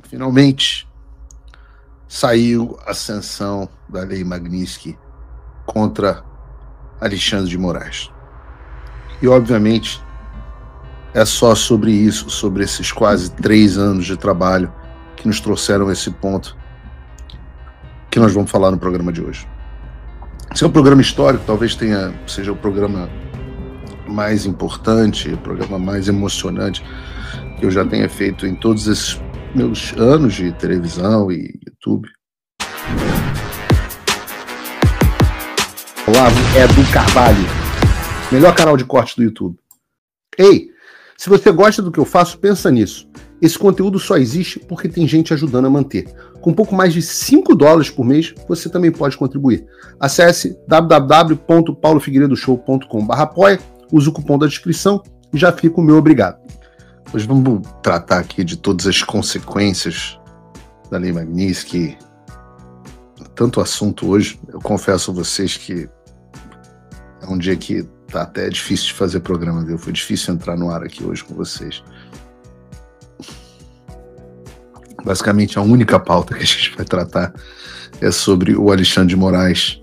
Finalmente saiu a sanção da Lei Magnitsky contra Alexandre de Moraes. E, obviamente, é só sobre isso, sobre esses quase 3 anos de trabalho que nos trouxeram a esse ponto, que nós vamos falar no programa de hoje. Esse é um programa histórico, talvez seja o programa mais importante, o programa mais emocionante que eu já tenha feito em todos esses meus anos de televisão e YouTube. Olá, Edu Carvalho, melhor canal de corte do YouTube. Ei, se você gosta do que eu faço, pensa nisso. Esse conteúdo só existe porque tem gente ajudando a manter. Com pouco mais de $5 por mês, você também pode contribuir. Acesse www.paulofigueiredoshow.com/apoia, use o cupom da descrição e já fica o meu obrigado. Hoje vamos tratar aqui de todas as consequências da Lei Magnitsky. Tanto assunto hoje, eu confesso a vocês que é um dia que tá até difícil de fazer programa, viu? Foi difícil entrar no ar aqui hoje com vocês. Basicamente, a única pauta que a gente vai tratar é sobre o Alexandre de Moraes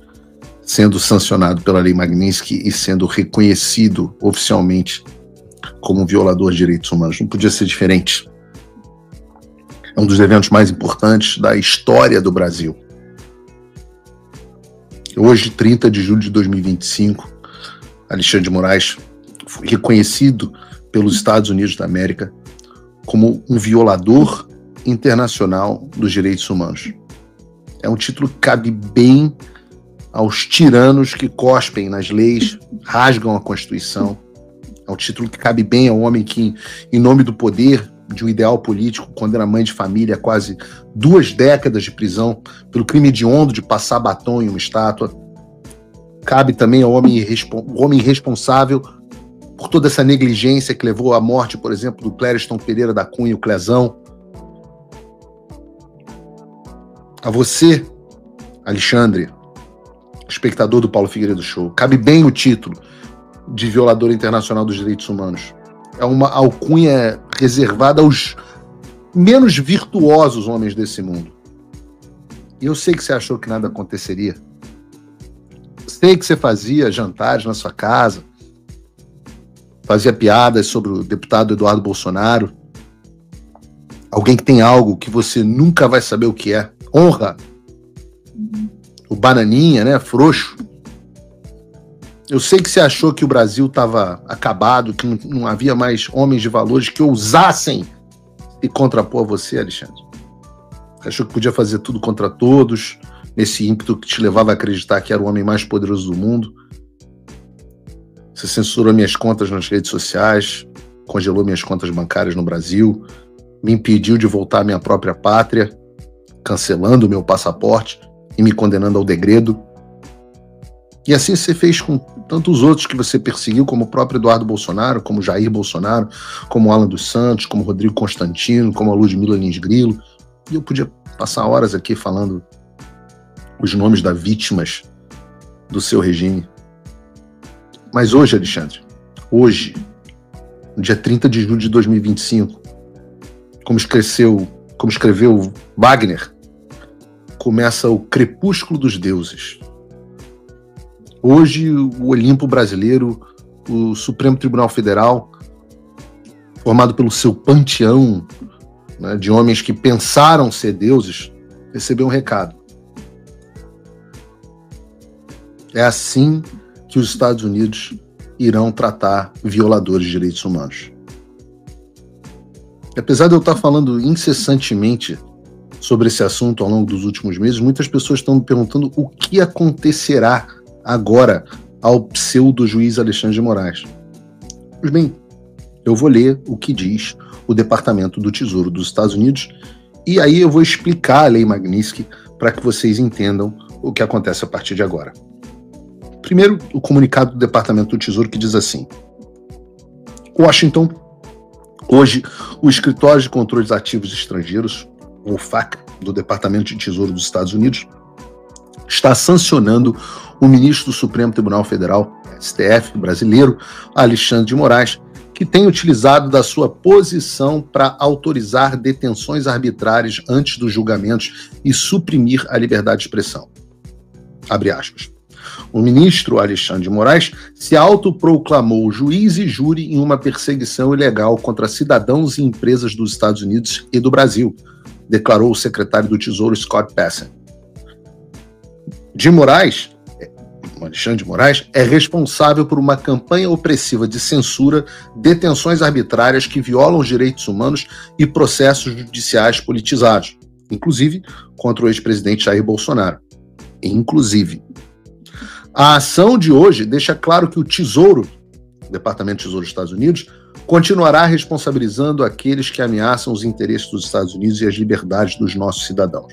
sendo sancionado pela Lei Magnitsky e sendo reconhecido oficialmente como um violador de direitos humanos. Não podia ser diferente. É um dos eventos mais importantes da história do Brasil. Hoje, 30 de julho de 2025, Alexandre de Moraes foi reconhecido pelos Estados Unidos da América como um violador internacional dos direitos humanos. É um título que cabe bem aos tiranos que cospem nas leis, rasgam a Constituição. É um título que cabe bem ao homem que, em nome do poder, de um ideal político, condena mãe de família a quase 2 décadas de prisão pelo crime hediondo de passar batom em uma estátua. Cabe também ao homem responsável por toda essa negligência que levou à morte, por exemplo, do Clériston Pereira da Cunha, o Clezão. A você, Alexandre, espectador do Paulo Figueiredo Show, cabe bem o título de violador internacional dos direitos humanos. É uma alcunha reservada aos menos virtuosos homens desse mundo. E eu sei que você achou que nada aconteceria. Sei que você fazia jantares na sua casa, fazia piadas sobre o deputado Eduardo Bolsonaro, alguém que tem algo que você nunca vai saber o que é. Honra. O bananinha, né? Frouxo. Eu sei que você achou que o Brasil estava acabado, que não havia mais homens de valores que ousassem se contrapor a você, Alexandre. Você achou que podia fazer tudo contra todos, nesse ímpeto que te levava a acreditar que era o homem mais poderoso do mundo. Você censurou minhas contas nas redes sociais, congelou minhas contas bancárias no Brasil, me impediu de voltar à minha própria pátria, cancelando o meu passaporte e me condenando ao degredo. E assim você fez com tantos outros que você perseguiu, como o próprio Eduardo Bolsonaro, como Jair Bolsonaro, como Alan dos Santos, como Rodrigo Constantino, como a Ludmila Lins Grilo. E eu podia passar horas aqui falando os nomes das vítimas do seu regime. Mas hoje, Alexandre, hoje, no dia 30 de julho de 2025, como escreveu Wagner, começa o crepúsculo dos deuses. Hoje, o Olimpo brasileiro, o Supremo Tribunal Federal, formado pelo seu panteão, né, de homens que pensaram ser deuses, recebeu um recado. É assim que os Estados Unidos irão tratar violadores de direitos humanos. E apesar de eu estar falando incessantemente sobre esse assunto ao longo dos últimos meses, muitas pessoas estão me perguntando o que acontecerá agora ao pseudo-juiz Alexandre de Moraes. Pois bem, eu vou ler o que diz o Departamento do Tesouro dos Estados Unidos e aí eu vou explicar a Lei Magnitsky para que vocês entendam o que acontece a partir de agora. Primeiro, o comunicado do Departamento do Tesouro que diz assim: Washington, hoje, o Escritório de Controle dos Ativos Estrangeiros, o OFAC, do Departamento de Tesouro dos Estados Unidos, está sancionando o ministro do Supremo Tribunal Federal, STF, brasileiro, Alexandre de Moraes, que tem utilizado da sua posição para autorizar detenções arbitrárias antes dos julgamentos e suprimir a liberdade de expressão. Abre aspas. O ministro Alexandre de Moraes se autoproclamou juiz e júri em uma perseguição ilegal contra cidadãos e empresas dos Estados Unidos e do Brasil, declarou o secretário do Tesouro Scott Bessent. Alexandre de Moraes é responsável por uma campanha opressiva de censura, detenções arbitrárias que violam os direitos humanos e processos judiciais politizados, inclusive contra o ex-presidente Jair Bolsonaro. Inclusive. A ação de hoje deixa claro que o Tesouro, o Departamento de Tesouro dos Estados Unidos, continuará responsabilizando aqueles que ameaçam os interesses dos Estados Unidos e as liberdades dos nossos cidadãos.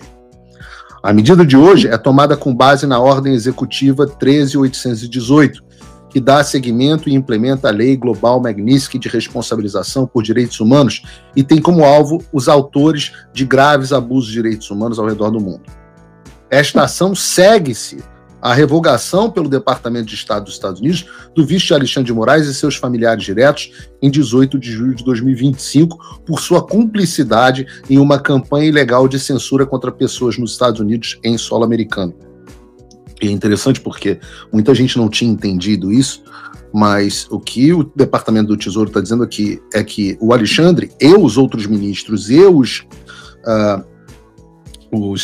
A medida de hoje é tomada com base na Ordem Executiva 13.818, que dá seguimento e implementa a Lei Global Magnitsky de Responsabilização por Direitos Humanos e tem como alvo os autores de graves abusos de direitos humanos ao redor do mundo. Esta ação segue-se à revogação pelo Departamento de Estado dos Estados Unidos do visto de Alexandre de Moraes e seus familiares diretos em 18 de julho de 2025 por sua cumplicidade em uma campanha ilegal de censura contra pessoas nos Estados Unidos em solo americano. E é interessante porque muita gente não tinha entendido isso, mas o que o Departamento do Tesouro está dizendo aqui é que o Alexandre e os outros ministros e os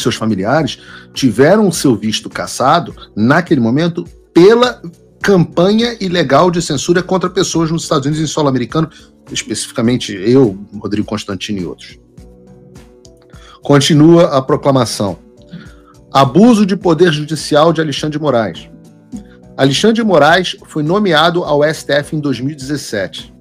seus familiares tiveram o seu visto cassado, naquele momento, pela campanha ilegal de censura contra pessoas nos Estados Unidos em solo americano, especificamente eu, Rodrigo Constantino e outros. Continua a proclamação. Abuso de poder judicial de Alexandre de Moraes. Alexandre de Moraes foi nomeado ao STF em 2017.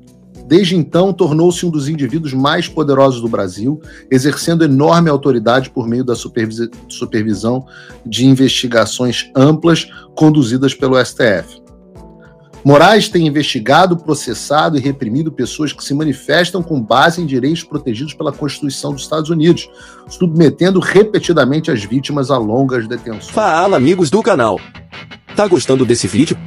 Desde então, tornou-se um dos indivíduos mais poderosos do Brasil, exercendo enorme autoridade por meio da supervisão de investigações amplas conduzidas pelo STF. Moraes tem investigado, processado e reprimido pessoas que se manifestam com base em direitos protegidos pela Constituição dos Estados Unidos, submetendo repetidamente as vítimas a longas detenções. Fala, amigos do canal! Tá gostando desse vídeo?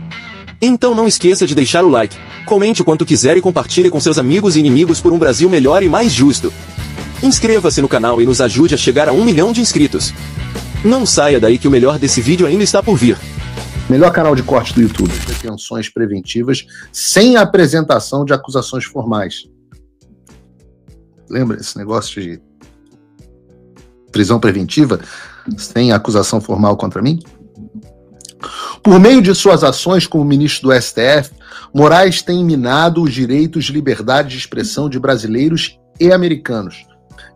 Então não esqueça de deixar o like, comente o quanto quiser e compartilhe com seus amigos e inimigos por um Brasil melhor e mais justo. Inscreva-se no canal e nos ajude a chegar a 1 milhão de inscritos. Não saia daí que o melhor desse vídeo ainda está por vir. Melhor canal de corte do YouTube. Detenções preventivas sem apresentação de acusações formais. Lembra esse negócio de prisão preventiva sem acusação formal contra mim? Por meio de suas ações como ministro do STF, Moraes tem minado os direitos de liberdade de expressão de brasileiros e americanos.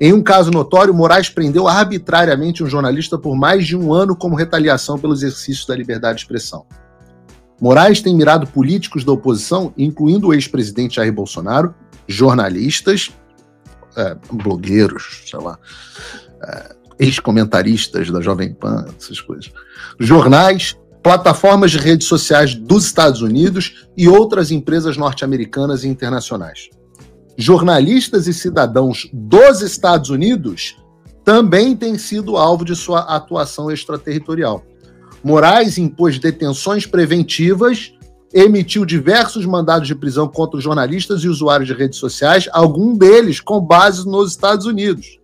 Em um caso notório, Moraes prendeu arbitrariamente um jornalista por mais de 1 ano como retaliação pelo exercício da liberdade de expressão. Moraes tem mirado políticos da oposição, incluindo o ex-presidente Jair Bolsonaro, jornalistas, blogueiros, sei lá, ex-comentaristas da Jovem Pan, essas coisas, jornais, plataformas de redes sociais dos Estados Unidos e outras empresas norte-americanas e internacionais. Jornalistas e cidadãos dos Estados Unidos também têm sido alvo de sua atuação extraterritorial. Moraes impôs detenções preventivas, emitiu diversos mandados de prisão contra os jornalistas e usuários de redes sociais, algum deles com base nos Estados Unidos.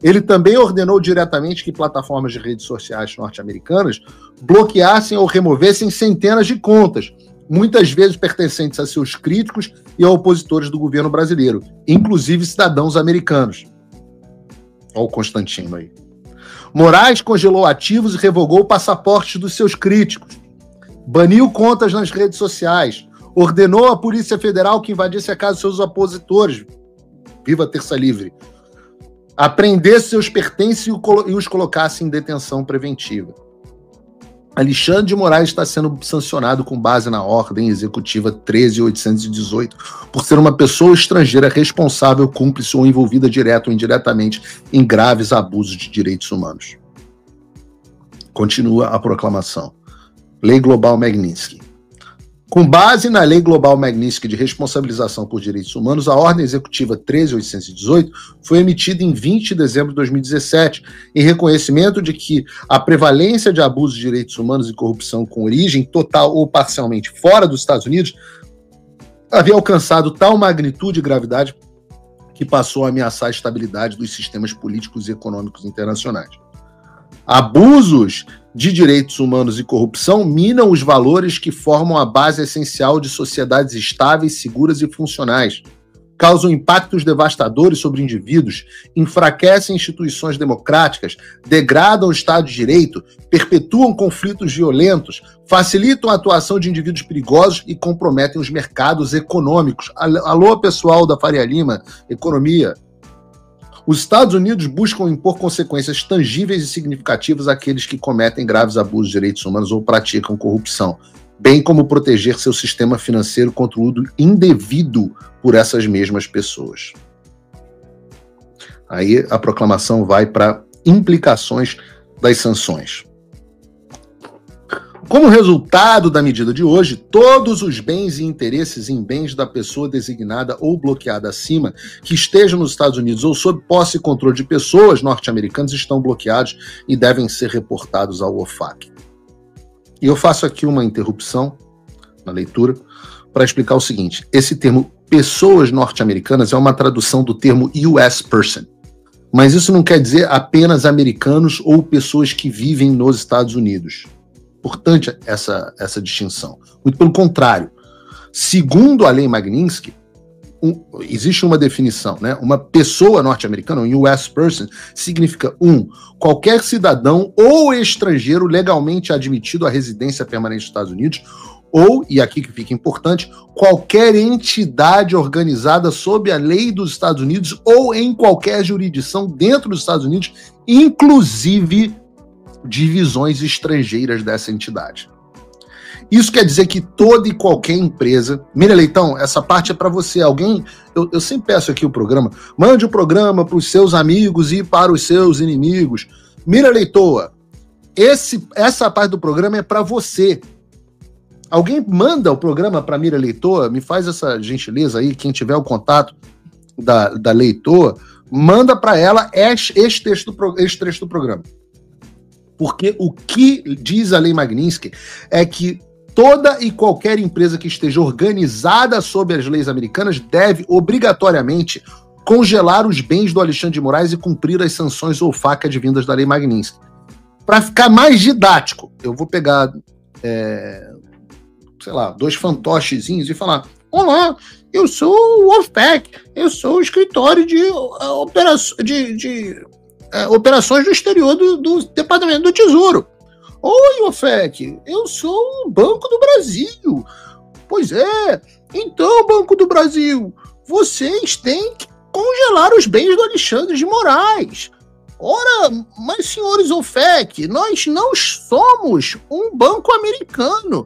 Ele também ordenou diretamente que plataformas de redes sociais norte-americanas bloqueassem ou removessem centenas de contas, muitas vezes pertencentes a seus críticos e a opositores do governo brasileiro, inclusive cidadãos americanos. Olha o Constantino aí. Moraes congelou ativos e revogou passaportes dos seus críticos, baniu contas nas redes sociais, ordenou à Polícia Federal que invadisse a casa de seus opositores, viva a Terça Livre, apreendesse seus pertences e os colocasse em detenção preventiva. Alexandre de Moraes está sendo sancionado com base na Ordem Executiva 13.818 por ser uma pessoa estrangeira responsável, cúmplice ou envolvida direto ou indiretamente em graves abusos de direitos humanos. Continua a proclamação. Lei Global Magnitsky. Com base na Lei Global Magnitsky de Responsabilização por Direitos Humanos, a Ordem Executiva 13.818 foi emitida em 20 de dezembro de 2017, em reconhecimento de que a prevalência de abusos de direitos humanos e corrupção com origem total ou parcialmente fora dos Estados Unidos havia alcançado tal magnitude e gravidade que passou a ameaçar a estabilidade dos sistemas políticos e econômicos internacionais. Abusos de direitos humanos e corrupção minam os valores que formam a base essencial de sociedades estáveis, seguras e funcionais, causam impactos devastadores sobre indivíduos, enfraquecem instituições democráticas, degradam o Estado de Direito, perpetuam conflitos violentos, facilitam a atuação de indivíduos perigosos e comprometem os mercados econômicos. Alô, pessoal da Faria Lima, economia. Os Estados Unidos buscam impor consequências tangíveis e significativas àqueles que cometem graves abusos de direitos humanos ou praticam corrupção, bem como proteger seu sistema financeiro contra o uso indevido por essas mesmas pessoas. Aí a proclamação vai para implicações das sanções. Como resultado da medida de hoje, todos os bens e interesses em bens da pessoa designada ou bloqueada acima, que estejam nos Estados Unidos ou sob posse e controle de pessoas norte-americanas, estão bloqueados e devem ser reportados ao OFAC. E eu faço aqui uma interrupção na leitura para explicar o seguinte: esse termo pessoas norte-americanas é uma tradução do termo US person, mas isso não quer dizer apenas americanos ou pessoas que vivem nos Estados Unidos. Importante essa distinção. Muito pelo contrário. Segundo a lei Magnitsky, existe uma definição, né? Uma pessoa norte-americana, um US person, significa qualquer cidadão ou estrangeiro legalmente admitido à residência permanente dos Estados Unidos, ou, e aqui que fica importante, qualquer entidade organizada sob a lei dos Estados Unidos ou em qualquer jurisdição dentro dos Estados Unidos, inclusive divisões estrangeiras dessa entidade. Isso quer dizer que toda e qualquer empresa... Mira Leitão, essa parte é para você. Alguém... Eu sempre peço aqui o programa. Mande o programa para os seus amigos e para os seus inimigos. Mira Leitoa, essa parte do programa é para você. Alguém manda o programa para Mira Leitoa? Me faz essa gentileza aí, quem tiver o contato da Leitoa, manda para ela este trecho do programa. Porque o que diz a lei Magnitsky é que toda e qualquer empresa que esteja organizada sob as leis americanas deve, obrigatoriamente, congelar os bens do Alexandre de Moraes e cumprir as sanções ou FAQ advindas da lei Magnitsky. Para ficar mais didático, eu vou pegar, 2 fantochezinhos e falar: olá, eu sou o OFAC, eu sou o escritório de operações do exterior do Departamento do Tesouro. Oi, OFAC, eu sou o Banco do Brasil. Pois é, então, Banco do Brasil, vocês têm que congelar os bens do Alexandre de Moraes. Ora, mas senhores OFAC, nós não somos um banco americano.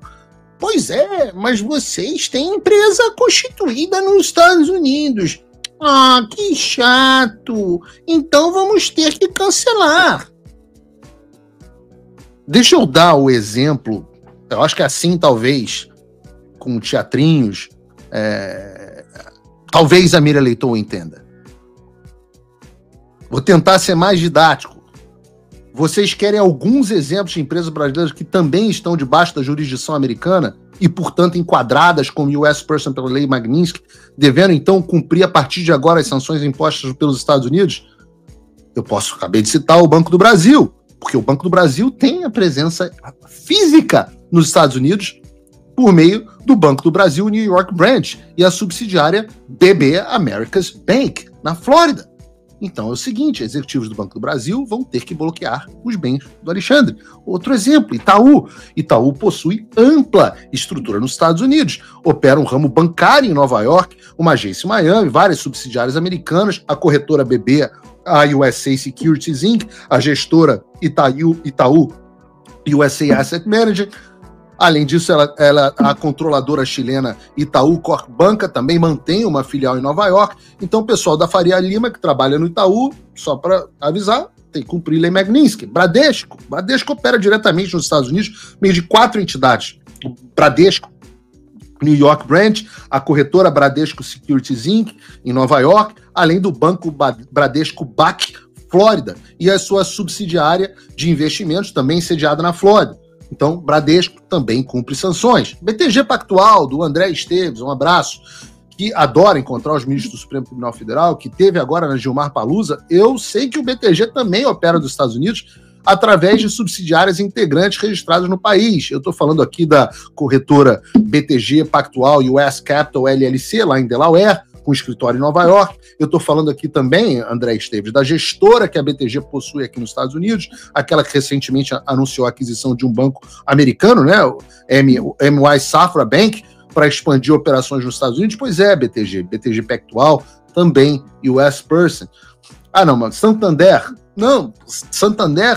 Pois é, mas vocês têm empresa constituída nos Estados Unidos. Ah, que chato. Então vamos ter que cancelar. Deixa eu dar o exemplo, eu acho que assim, talvez, com teatrinhos, talvez a Mira Leitão entenda. Vou tentar ser mais didático. Vocês querem alguns exemplos de empresas brasileiras que também estão debaixo da jurisdição americana e, portanto, enquadradas como US person pela lei Magnitsky, devendo, então, cumprir a partir de agora as sanções impostas pelos Estados Unidos? Acabei de citar o Banco do Brasil, porque o Banco do Brasil tem a presença física nos Estados Unidos por meio do Banco do Brasil New York Branch e a subsidiária BB America's Bank, na Flórida. Então é o seguinte, executivos do Banco do Brasil vão ter que bloquear os bens do Alexandre. Outro exemplo, Itaú. Itaú possui ampla estrutura nos Estados Unidos, opera um ramo bancário em Nova York, uma agência em Miami, várias subsidiárias americanas, a corretora BB, a USA Securities Inc., a gestora Itaú USA Asset Manager. Além disso, a controladora chilena Itaú Corpbanca também mantém uma filial em Nova York. Então, o pessoal da Faria Lima, que trabalha no Itaú, só para avisar, tem que cumprir a lei Magnitsky. Bradesco opera diretamente nos Estados Unidos, meio de 4 entidades. O Bradesco, New York Branch, a corretora Bradesco Securities Inc., em Nova York, além do Banco Bradesco BAC, Flórida, e a sua subsidiária de investimentos, também sediada na Flórida. Então, Bradesco também cumpre sanções. BTG Pactual, do André Esteves, um abraço, que adora encontrar os ministros do Supremo Tribunal Federal, que teve agora na Gilmar Palusa. Eu sei que o BTG também opera dos Estados Unidos através de subsidiárias integrantes registradas no país. Eu estou falando aqui da corretora BTG Pactual US Capital LLC, lá em Delaware, com escritório em Nova York. Eu estou falando aqui também, André Esteves, da gestora que a BTG possui aqui nos Estados Unidos, aquela que recentemente anunciou a aquisição de um banco americano, né, o MY Safra Bank, para expandir operações nos Estados Unidos. Pois é, BTG Pactual, também US Person. Ah, não, mas Santander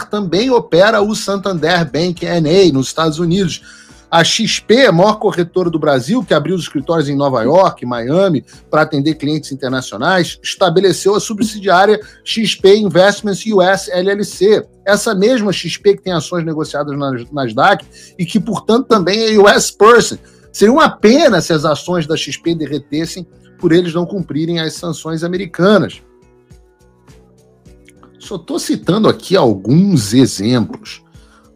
também opera o Santander Bank N.A. nos Estados Unidos. A XP, a maior corretora do Brasil, que abriu os escritórios em Nova York, Miami, para atender clientes internacionais, estabeleceu a subsidiária XP Investments US LLC. Essa mesma XP que tem ações negociadas na Nasdaq e que, portanto, também é US Person. Seria uma pena se as ações da XP derretessem por eles não cumprirem as sanções americanas. Só estou citando aqui alguns exemplos.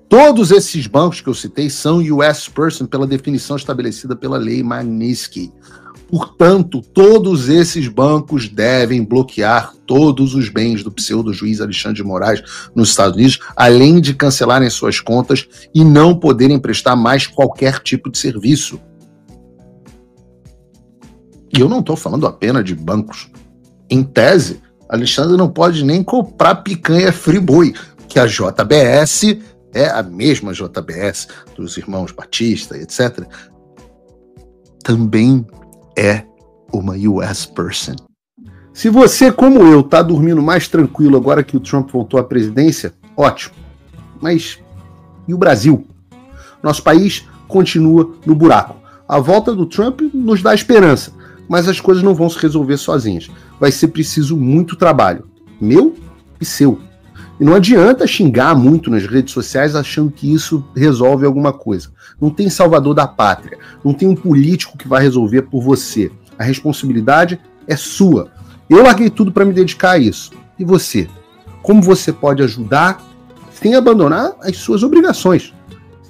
Todos esses bancos que eu citei são US Person pela definição estabelecida pela lei Magnitsky. Portanto, todos esses bancos devem bloquear todos os bens do pseudo-juiz Alexandre de Moraes nos Estados Unidos, além de cancelarem suas contas e não poderem prestar mais qualquer tipo de serviço. E eu não estou falando apenas de bancos. Em tese, Alexandre não pode nem comprar picanha Friboi, que a JBS é a mesma JBS dos irmãos Batista, etc. Também é uma US Person. Se você, como eu, está dormindo mais tranquilo agora que o Trump voltou à presidência, ótimo. Mas e o Brasil? Nosso país continua no buraco. A volta do Trump nos dá esperança, mas as coisas não vão se resolver sozinhas. Vai ser preciso muito trabalho, meu e seu. E não adianta xingar muito nas redes sociais achando que isso resolve alguma coisa. Não tem salvador da pátria, não tem um político que vai resolver por você. A responsabilidade é sua. Eu larguei tudo para me dedicar a isso. E você? Como você pode ajudar sem abandonar as suas obrigações?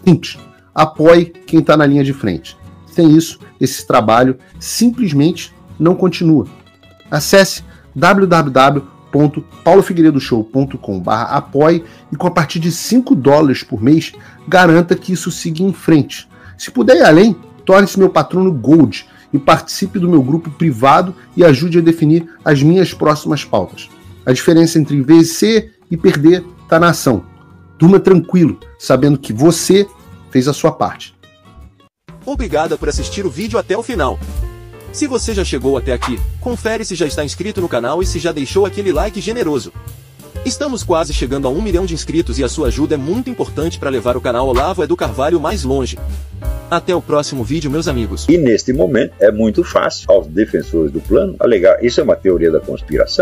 Simples. Apoie quem está na linha de frente. Sem isso, esse trabalho simplesmente não continua. Acesse www.paulofigueiredoshow.com/apoie e com a partir de $5 por mês, garanta que isso siga em frente. Se puder ir além, torne-se meu patrono Gold e participe do meu grupo privado e ajude a definir as minhas próximas pautas. A diferença entre vencer e perder está na ação. Durma tranquilo, sabendo que você fez a sua parte. Obrigada por assistir o vídeo até o final. Se você já chegou até aqui, confere se já está inscrito no canal e se já deixou aquele like generoso. Estamos quase chegando a 1 milhão de inscritos e a sua ajuda é muito importante para levar o canal Olavo Edu Carvalho mais longe. Até o próximo vídeo, meus amigos. E neste momento é muito fácil aos defensores do plano alegar isso é uma teoria da conspiração.